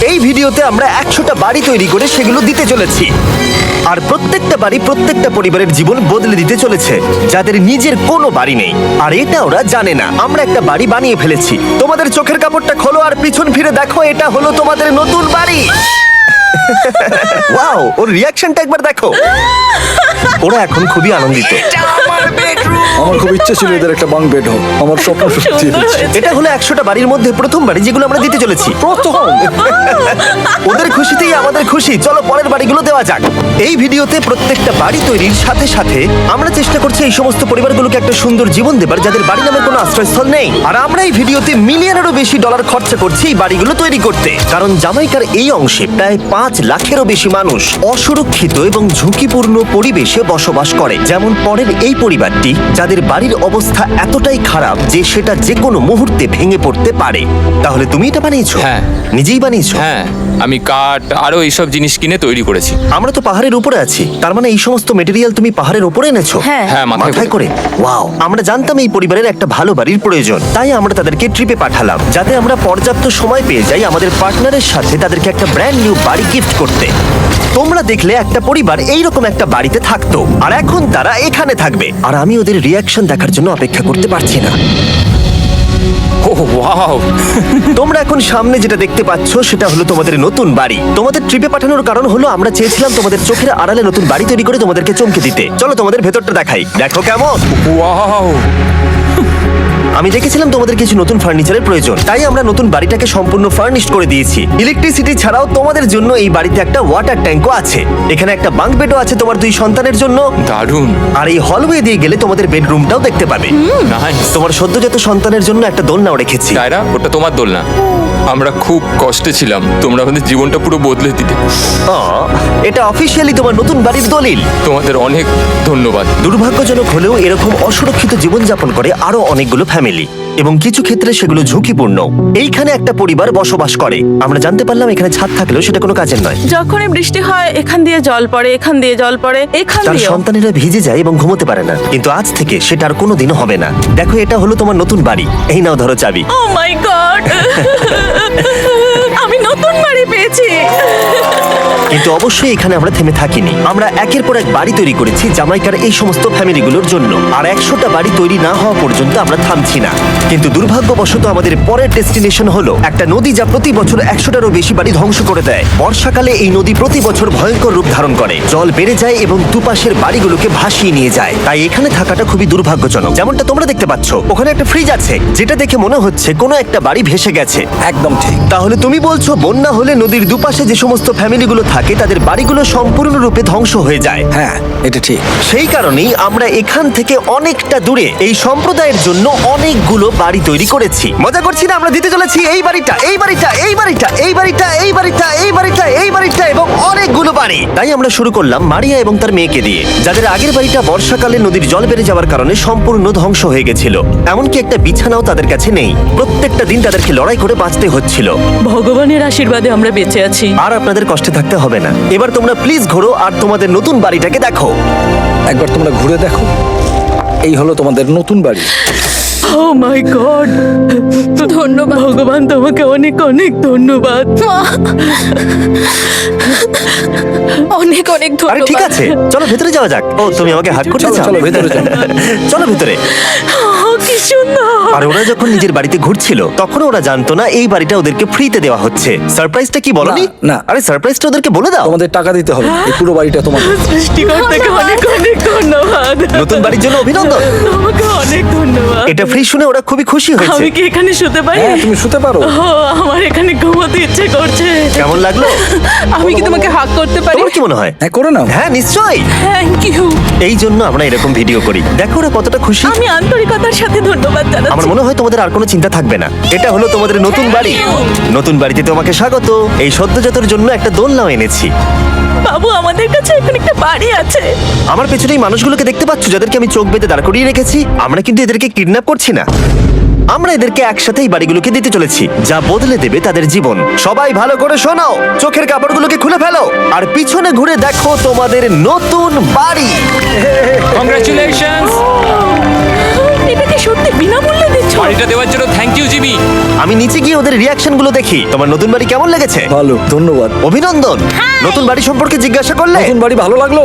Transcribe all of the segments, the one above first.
এই ভিডিওতে আমরা 100টা বাড়ি তৈরি করে সেগুলো দিতে চলেছি। আর প্রত্যেকটা বাড়ি প্রত্যেকটা পরিবারের জীবন বদলে দিতে চলেছে, যাদের নিজের কোনো বাড়ি নেই। আর এটা ওরা জানে না। আমরা একটা বাড়ি বানিয়ে ফেলেছি। তোমাদের চোখের কাপড়টা খোলো আর পিছন ফিরে দেখো, এটা হলো তোমাদের নতুন বাড়ি। ওয়াও, ওর রিঅ্যাকশনটা একবার দেখো। ওরা এখন খুবই আনন্দিত। আমার খুব ইচ্ছে ছিল এদের একটা বাঙ্ক বেড হোক, আমার স্বপ্ন সত্যি হয়েছে। এটা হলো 100টা বাড়ির মধ্যে প্রথম বাড়ি যেগুলো আমরা দিতে চলেছি। প্রথম ওদের খুশিতেই আমাদের খুশি। চলো পরের বাড়িগুলো দেওয়া যাক। এই ভিডিওতে প্রত্যেকটা বাড়ি তৈরির সাথে সাথে আমরা চেষ্টা করছি এই সমস্ত পরিবারগুলোকে একটা সুন্দর জীবন দেবার, যাদের বাড়ি নামের কোনো আশ্রয়স্থল নেই। আর আমরা এই ভিডিওতে মিলিয়নেরও বেশি ডলার খরচা করছি এই বাড়িগুলো তৈরি করতে, কারণ জামাইকার এই অংশে প্রায় 5 লাখেরও বেশি মানুষ অসুরক্ষিত এবং ঝুঁকিপূর্ণ পরিবেশে বসবাস করে। যেমন পরের এই পরিবারটি, যাদের বাড়ির অবস্থা এতটাই খারাপ যে সেটা যে কোনো মুহূর্তে ভেঙে পড়তে পারে। তাহলে তুমি এটা বানিয়েছো? হ্যাঁ। নিজেই বানিয়েছো? হ্যাঁ, আমি কাঠ আরো এইসব জিনিস কিনে তৈরি করেছি। আমরা তো পাহাড়ের উপরে আছি, তার মানে এই সমস্ত মেটেরিয়াল তুমি পাহাড়ের উপরে এনেছো? হ্যাঁ। হ্যাঁ, মাথায় করে। ওয়াও, আমরা জানতাম এই পরিবারের একটা ভালো বাড়ির প্রয়োজন, তাই আমরা তাদেরকে ট্রিপে পাঠালাম, যাতে আমরা পর্যাপ্ত সময় পেয়ে যাই আমাদের পার্টনারের সাথে তাদেরকে একটা ব্র্যান্ড নিউ বাড়ি গিফট করতে। তোমরা দেখলে একটা পরিবার এইরকম একটা বাড়িতে থাকতো, আর এখন তারা এখানে থাকবে। আর আমি ওদের রিয়াকশন দেখার জন্য অপেক্ষা করতে পারছি না। ও ওয়াও! তোমরা এখন সামনে যেটা দেখতে পাচ্ছ সেটা হলো তোমাদের নতুন বাড়ি। তোমাদের ট্রিপে পাঠানোর কারণ হলো আমরা চেয়েছিলাম তোমাদের চোখের আড়ালে নতুন বাড়ি তৈরি করে তোমাদেরকে চমকে দিতে। চলো তোমাদের ভেতরটা দেখাই, দেখো কেমন। ওয়াও! আমি দেখেছিলাম তোমাদের কিছু নতুন ফার্নিচারের প্রয়োজন, তাই আমরা নতুন বাড়িটাকে সম্পূর্ণ ফার্নিশড করে দিয়েছি। ইলেকট্রিসিটি ছাড়াও তোমাদের জন্য এই বাড়িতে একটা ওয়াটার ট্যাঙ্কও আছে। এখানে একটা বাঙ্ক বেডও আছে তোমার 2 সন্তানের জন্য। দারুণ! আর এই হলওয়ে দিয়ে গেলে তোমাদের বেডরুমটাও দেখতে পাবে। নাইস! তোমার সদ্যজাত সন্তানের জন্য একটা দোলনাও রেখেছি। টায়রা, ওটা তোমার দোলনা। আমরা খুব কষ্টে ছিলাম, তোমরা আমাদের জীবনটা পুরো বদলে দিতে। এটা অফিসিয়ালি তোমার নতুন বাড়ির দলিল। তোমাদের অনেক ধন্যবাদ। দুর্ভাগ্যজনক হলেও এরকম অসুরক্ষিত জীবনযাপন করে আরো অনেকগুলো ফ্যামিলি, এবং কিছু ক্ষেত্রে সেগুলো ঝুঁকিপূর্ণ। এইখানে একটা পরিবার বসবাস করে। আমরা জানতে পারলাম এখানে ছাদ থাকলেও সেটা কোনো কাজের নয়। যখনই বৃষ্টি হয় এখান দিয়ে জল পড়ে, এখান দিয়ে জল পড়ে, এখান তার দিয়ে। সন্তানেরা ভিজে যায় এবং ঘুমোতে পারে না, কিন্তু আজ থেকে সেটা আর কোনোদিনও হবে না। দেখো, এটা হলো তোমার নতুন বাড়ি। এই নাও, ধরো চাবি। ও মাই গড! আমি নতুন বাড়ি পেয়েছি। কিন্তু অবশ্যই এখানে আমরা থেমে থাকিনি। আমরা একের পর এক বাড়ি তৈরি করেছি জামাইকার এই সমস্ত ফ্যামিলিগুলোর জন্য। আর 100টা বাড়ি তৈরি না হওয়া পর্যন্ত আমরা থামছি না। কিন্তু দুর্ভাগ্যবশত আমাদের পরের ডেস্টিনেশন হলো একটা নদী, যা প্রতি বছর 100টারও বেশি বাড়ি ধ্বংস করে দেয়। বর্ষাকালে এই নদী প্রতি বছর ভয়ঙ্কর রূপ ধারণ করে, জল বেড়ে যায় এবং দুপাশের বাড়িগুলোকে ভাসিয়ে নিয়ে যায়। তাই এখানে থাকাটা খুবই দুর্ভাগ্যজনক। যেমনটা তোমরা দেখতে পাচ্ছ, ওখানে একটা ফ্রিজ আছে, যেটা দেখে মনে হচ্ছে কোনো একটা বাড়ি ভেসে গেছে। একদম ঠিক। তাহলে তুমি বলছো বন্যা হলে নদীর দুপাশে যে সমস্ত ফ্যামিলিগুলো থাকে তাদের বাড়িগুলো সম্পূর্ণরূপে ধ্বংস হয়ে যায়। হ্যাঁ, এটা ঠিক। সেই কারণেই আমরা এখান থেকে অনেকটা দূরে এই সম্প্রদায়ের জন্য অনেকগুলো বাড়ি তৈরি করেছি। মজা করছি না? আমরা দিতে চলেছি এই বাড়িটা, এই বাড়িটা, এই বাড়িটা, এই বাড়িটা, এই বাড়িটা, এই বাড়িটা, এই বাড়িটা এবং অনেকগুলো বাড়ি। তাই আমরা শুরু করলাম মারিয়া এবং তার মেয়েকে দিয়ে, যাদের আগের বাড়িটা বর্ষাকালে নদীর জল বেড়ে যাওয়ার কারণে সম্পূর্ণ ধ্বংস হয়ে গেছিল। এমনকি একটা বিছানাও তাদের কাছে নেই। প্রত্যেকটা দিন তাদেরকে লড়াই করে বাঁচতে হচ্ছিল। ভগবানের আশীর্বাদে আমরা বেঁচে আছি। আর আপনাদের কষ্টে থাকতে হবে না। এবার তোমরা প্লিজ ঘোরো আর তোমাদের নতুন বাড়িটাকে দেখো। একবার তোমরা ঘুরে দেখো, এই হলো তোমাদের নতুন বাড়ি। ও মাই গড! ধন্যবাদ ভগবান, তোমাকে অনেক অনেক ধন্যবাদ। অনেক অনেক আরে ধন্যবাদ। ঠিক আছে, চলো ভেতরে যাওয়া যাক। ও, তুমি আমাকে হাত করতে চলো, চাও? চলো, ভেতরে চলো। চলো ভেতরে। ও, কি সুন্দর! আর ওরা যখন নিজের বাড়িতে ঘুরছিল তখন ওরা জানতো না এই বাড়িটা ওদেরকে ফ্রিতে দেওয়া হচ্ছে। সারপ্রাইজটা কি বলনি? না, না। আরে সারপ্রাইজটা ওদেরকে বলে দাও। তোমাদের টাকা দিতে হবে, এই পুরো বাড়িটা তোমাদের। সৃষ্টিকর্তাকে অনেক অনেক ধন্যবাদ। নতুন বাড়ির জন্য অভিনন্দন। তোমাকে অনেক ধন্যবাদ। এটা ফ্রি শুনে ওরা খুবই খুশি হয়েছে। আমি কি এখানে শুতে পারি? হ্যাঁ, তুমি শুতে পারো। ও, আমার এখানে ঘুমোতে ইচ্ছে করছে। কেমন লাগলো? আমি কি তোমাকে হাগ করতে পারি? তোমার কি মনে হয়? হ্যাঁ, করে নাও। হ্যাঁ, নিশ্চয়ই। Thank you. এই জন্য আমরা এরকম ভিডিও করি। দেখো ওরা কতটা খুশি। আমি আন্তরিকতার সাথে ধন্যবাদ আমার জানাচ্ছি। মনে হয় তোমাদের আর কোনো চিন্তা থাকবে না। এটা হলো তোমাদের নতুন বাড়ি। নতুন বাড়িতে তোমাকে স্বাগত। এই সদ্যজাতর জন্য একটা দোলনাও এনেছি। বাবু, আমাদের কাছে এখন একটা বাড়ি আছে। আমার পেছনে এই মানুষগুলোকে দেখতে পাচ্ছ, যাদেরকে আমি চোখ বেঁধে দাঁড় করিয়ে রেখেছি? আমরা কিন্তু এদেরকে কিডন্যাপ করছি না। আমরা এদেরকে একসাথে এই বাড়িগুলোকে দিতে চলেছি, যা বদলে দেবে তাদের জীবন। সবাই ভালো করে শোনাও, চোখের কাপড়গুলোকে খুলে ফেলো আর পিছনে ঘুরে দেখো তোমাদের নতুন বাড়ি। কংগ্রাচুলেশনস! এটা কি সত্যি বিনামূল্যে দিচ্ছে? দিয়েছো। বাড়িটা দেওয়ার জন্য থ্যাংক ইউ জিমি। আমি নিচে গিয়ে ওদের রিয়াকশন গুলো দেখি। তোমার নতুন বাড়ি কেমন লেগেছে? ভালো, ধন্যবাদ। অভিনন্দন। নতুন বাড়ি সম্পর্কে জিজ্ঞাসা করলে? নতুন বাড়ি ভালো লাগলো?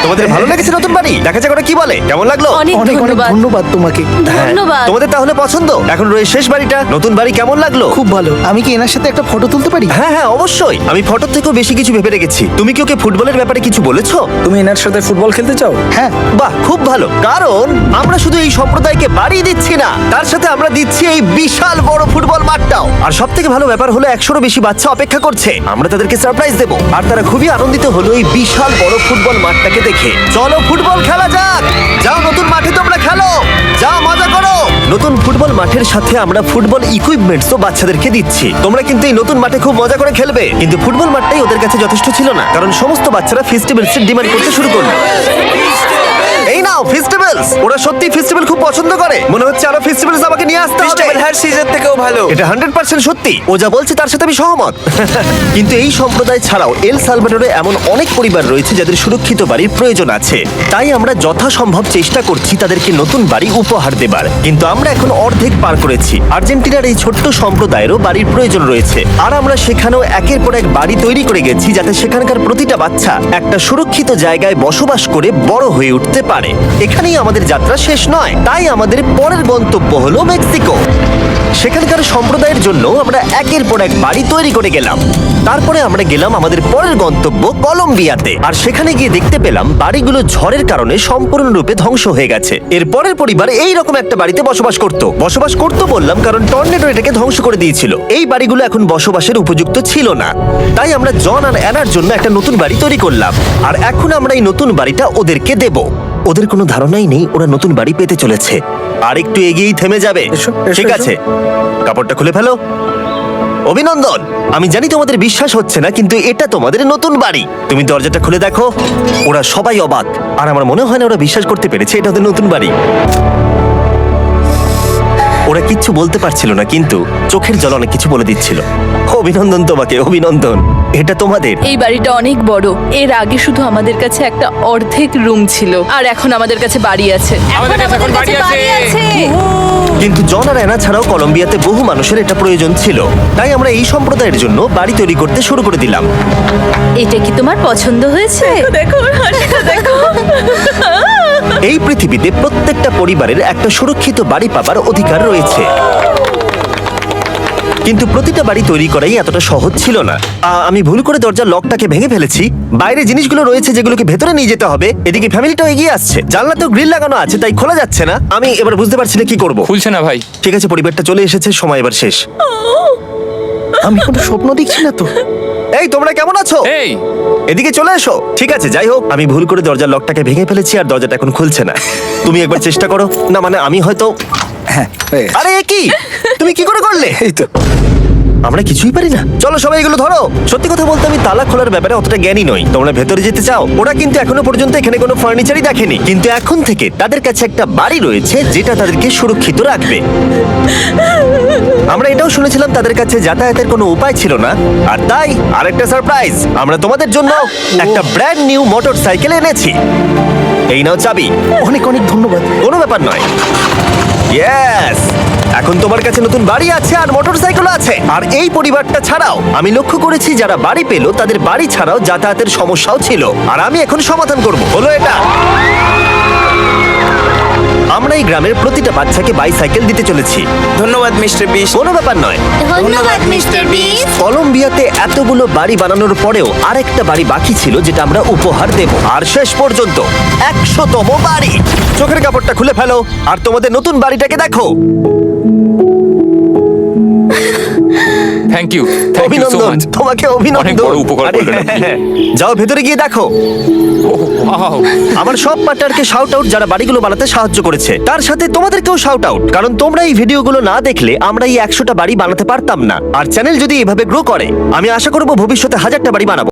তোমাদের ভালো লেগেছে নতুন বাড়ি? দেখা যাক ওরা কি বলে। কেমন লাগলো? অনেক অনেক অনেক ধন্যবাদ। ধন্যবাদ তোমাকে। হ্যাঁ, ধন্যবাদ। তোমাদের তাহলে পছন্দ? এখন রয়েছে শেষ বাড়িটা। নতুন বাড়ি কেমন লাগলো? খুব ভালো। আমি কি এনার সাথে একটা ফটো তুলতে পারি? হ্যাঁ হ্যাঁ অবশ্যই। আমি ফটোর থেকেও বেশি কিছু ভেবে রেখেছি। তুমি কি ওকে ফুটবলের ব্যাপারে কিছু বলেছো? তুমি এনার সাথে ফুটবল খেলতে চাও? হ্যাঁ। বাহ, খুব ভালো। কারণ আমরা শুধু এই সম্প্রদায়কে বাড়ি দিচ্ছি না, তার সাথে আমরা দিচ্ছি এই বিশাল বড় ফুটবল মাঠটাও। আর সব থেকে ভালো ব্যাপার হলো 100-রও বেশি বাচ্চা অপেক্ষা করছে। আমরা তাদেরকে সারপ্রাইজ দেবো, আর তারা খুবই আনন্দিত হলো এই বিশাল বড় ফুটবল মাঠটাকে দেখে। চলো ফুটবল খেলা যাক। যাও নতুন মাঠে তোমরা খেলো, যাও মজা করো। নতুন ফুটবল মাঠের সাথে আমরা ফুটবল ইকুইপমেন্টসও বাচ্চাদেরকে দিচ্ছি। তোমরা কিন্তু এই নতুন মাঠে খুব মজা করে খেলবে। কিন্তু ফুটবল মাঠটাই ওদের কাছে যথেষ্ট ছিল না, কারণ সমস্ত বাচ্চারা ফেস্টিভ্যালস ডিমান্ড করতে শুরু করলো। এই নাও ফেস্টিভ্যালস। ওরা সত্যি ফেস্টিভ্যাল খুব পছন্দ করে। মনে হচ্ছে আরো ফেস্টিভ্যালস আমাকে নিয়ে আসতে হবে। হ্যার সিজন থেকেও ভালো। এটা 100% সত্যি। ও যা বলছে তার সাথে আমি সহমত। কিন্তু এই সম্প্রদায় ছাড়াও এল সালভাডোরে এমন অনেক পরিবার রয়েছে যাদের সুরক্ষিত বাড়ির প্রয়োজন আছে। তাই আমরা যথাসম্ভব চেষ্টা করছি তাদেরকে নতুন বাড়ি উপহার দেবার। কিন্তু আমরা এখন অর্ধেক পার করেছি। আর্জেন্টিনার এই ছোট্ট সম্প্রদায়েরও বাড়ির প্রয়োজন রয়েছে, আর আমরা সেখানেও একের পর এক বাড়ি তৈরি করে গেছি যাতে সেখানকার প্রতিটা বাচ্চা একটা সুরক্ষিত জায়গায় বসবাস করে বড় হয়ে উঠতে পারে। এখানেই আমাদের যাত্রা শেষ নয়, তাই আমাদের পরের গন্তব্য হলো মেক্সিকো। সেখানকার সম্প্রদায়ের জন্য আমরা একের পর এক বাড়ি তৈরি করে গেলাম। তারপরে আমরা গেলাম আমাদের পরের গন্তব্য কলম্বিয়াতে, আর সেখানে গিয়ে দেখতে পেলাম বাড়িগুলো ঝড়ের কারণে সম্পূর্ণরূপে ধ্বংস হয়ে গেছে। এর পরের পরিবার এইরকম একটা বাড়িতে বসবাস করতো বললাম কারণ টর্নেডো এটাকে ধ্বংস করে দিয়েছিল। এই বাড়িগুলো এখন বসবাসের উপযুক্ত ছিল না, তাই আমরা জন আর অ্যানার জন্য একটা নতুন বাড়ি তৈরি করলাম। আর এখন আমরা এই নতুন বাড়িটা ওদেরকে দেব। ওদের কোনো ধারণাই নেই ওরা নতুন বাড়ি পেতে চলেছে। আর একটু এগিয়েই থেমে যাবে। এসো, এসো, ঠিক এসো। আছে, কাপড়টা খুলে ফেলো। অভিনন্দন। আমি জানি তোমাদের বিশ্বাস হচ্ছে না, কিন্তু এটা তোমাদের নতুন বাড়ি। তুমি দরজাটা খুলে দেখো। ওরা সবাই অবাক, আর আমার মনে হয় না ওরা বিশ্বাস করতে পেরেছে এটা ওদের নতুন বাড়ি। ওরা কিচ্ছু বলতে পারছিল না, কিন্তু চোখের জল অনেক কিছু বলে দিচ্ছিল। অভিনন্দন তোমাকে, অভিনন্দন। এটা তোমাদের। এই বাড়িটা অনেক বড়। এর আগে শুধু আমাদের কাছে একটা অর্ধেক রুম ছিল, আর এখন আমাদের কাছে বাড়ি আছে। আমাদের কাছে এখন বাড়ি আছে। কিন্তু জন আর অ্যানা ছাড়াও কলম্বিয়াতে বহু মানুষের এটা প্রয়োজন ছিল, তাই আমরা এই সম্প্রদায়ের জন্য বাড়ি তৈরি করতে শুরু করে দিলাম। এটা কি তোমার পছন্দ হয়েছে? দেখো ওর হাসিটা দেখো। এই পৃথিবীতে প্রত্যেকটা পরিবারের একটা সুরক্ষিত বাড়ি পাবার অধিকার রয়েছে, কিন্তু প্রতিটা বাড়ি তৈরি করাই এতটা সহজ ছিল না। আমি ভুল করে দরজার লকটাকে ভেঙে ফেলেছি। বাইরে জিনিসগুলো রয়েছে যেগুলোকে ভেতরে নিয়ে যেতে হবে। এদিকে ফ্যামিলিটাও এগিয়ে আসছে। জানলাতেও গ্রিল লাগানো আছে, তাই খোলা যাচ্ছে না। আমি এবার বুঝতে পারছি না কি করব। খুলছে না ভাই। ঠিক আছে, পরিবারটা চলে এসেছে, সময় এবার শেষ। আমি কোনো স্বপ্ন দেখছি না তো। এই তোমরা কেমন আছো? এই এদিকে চলে এসো। ঠিক আছে, যাই হোক, আমি ভুল করে দরজার লকটাকে ভেঙে ফেলেছি আর দরজাটা এখন খুলছে না। তুমি একবার চেষ্টা করো না, মানে আমি হয়তো। হ্যাঁ, হয়ে গেছে। আরে এ কি, তুমি কি করে করলে? এই তো। আমরা কিছুই পারি না। চলো সবাই এগুলো ধরো। সত্যি কথা বলতে আমি তালা খোলার ব্যাপারে অতটা জ্ঞানী নই। তোমরা ভেতরে যেতে চাও? ওরা কিন্তু এখনো পর্যন্ত এখানে কোনো ফার্নিচারই দেখেনি, কিন্তু এখন থেকে তাদের কাছে একটা বাড়ি রয়েছে যেটা তাদেরকে সুরক্ষিত রাখবে। আমরা এটাও শুনেছিলাম তাদের কাছে যাতায়াতের কোনো উপায় ছিল না, আর তাই আরেকটা সারপ্রাইজ, আমরা তোমাদের জন্য একটা ব্র্যান্ড নিউ মোটরসাইকেল এনেছি। এই নাও চাবি। অনেক অনেক ধন্যবাদ। কোনো ব্যাপার নয়। ইয়েস, এখন তোমার কাছে নতুন বাড়ি আছে আর মোটরসাইকেল আছে। আর এই পরিবারটা ছাড়াও আমি লক্ষ্য করেছি যারা বাড়ি পেল তাদের বাড়ি ছাড়াও যাতায়াতের সমস্যাও ছিল, আর আমি এখন সমাধান করব। হলো এটা। আমরা এই গ্রামের প্রতিটা বাচ্চাকে বাইসাইকেল দিতে চলেছি। ধন্যবাদ মিস্টার বিশ। কোনো ব্যাপার নয়। ধন্যবাদ মিস্টার বিস্ট। কলম্বিয়াতে এতগুলো বাড়ি বানানোর পরেও আরেকটা বাড়ি বাকি ছিল যেটা আমরা উপহার দেব। আর শেষ পর্যন্ত 100তম বাড়ি। চোখের কাপড়টা খুলে ফেলো আর তোমাদের নতুন বাড়িটাকে দেখো। থ্যাংক ইউ সো অভিনন্দন, মাচ। তোমাকে অনেক অভিনন্দন। বড় উপকার আরে, করলেন আপনি। যাও ভেতরে গিয়ে দেখো। ওয়াও। আমার সব পার্টনারকে শাউট আউট যারা বাড়িগুলো বানাতে সাহায্য করেছে। তার সাথে তোমাদেরকেও শাউট আউট, কারণ তোমরা এই ভিডিওগুলো না দেখলে আমরা এই 100টা বাড়ি বানাতে পারতাম না। আর চ্যানেল যদি এভাবে গ্রো করে, আমি আশা করবো ভবিষ্যতে 1000টা বাড়ি বানাবো।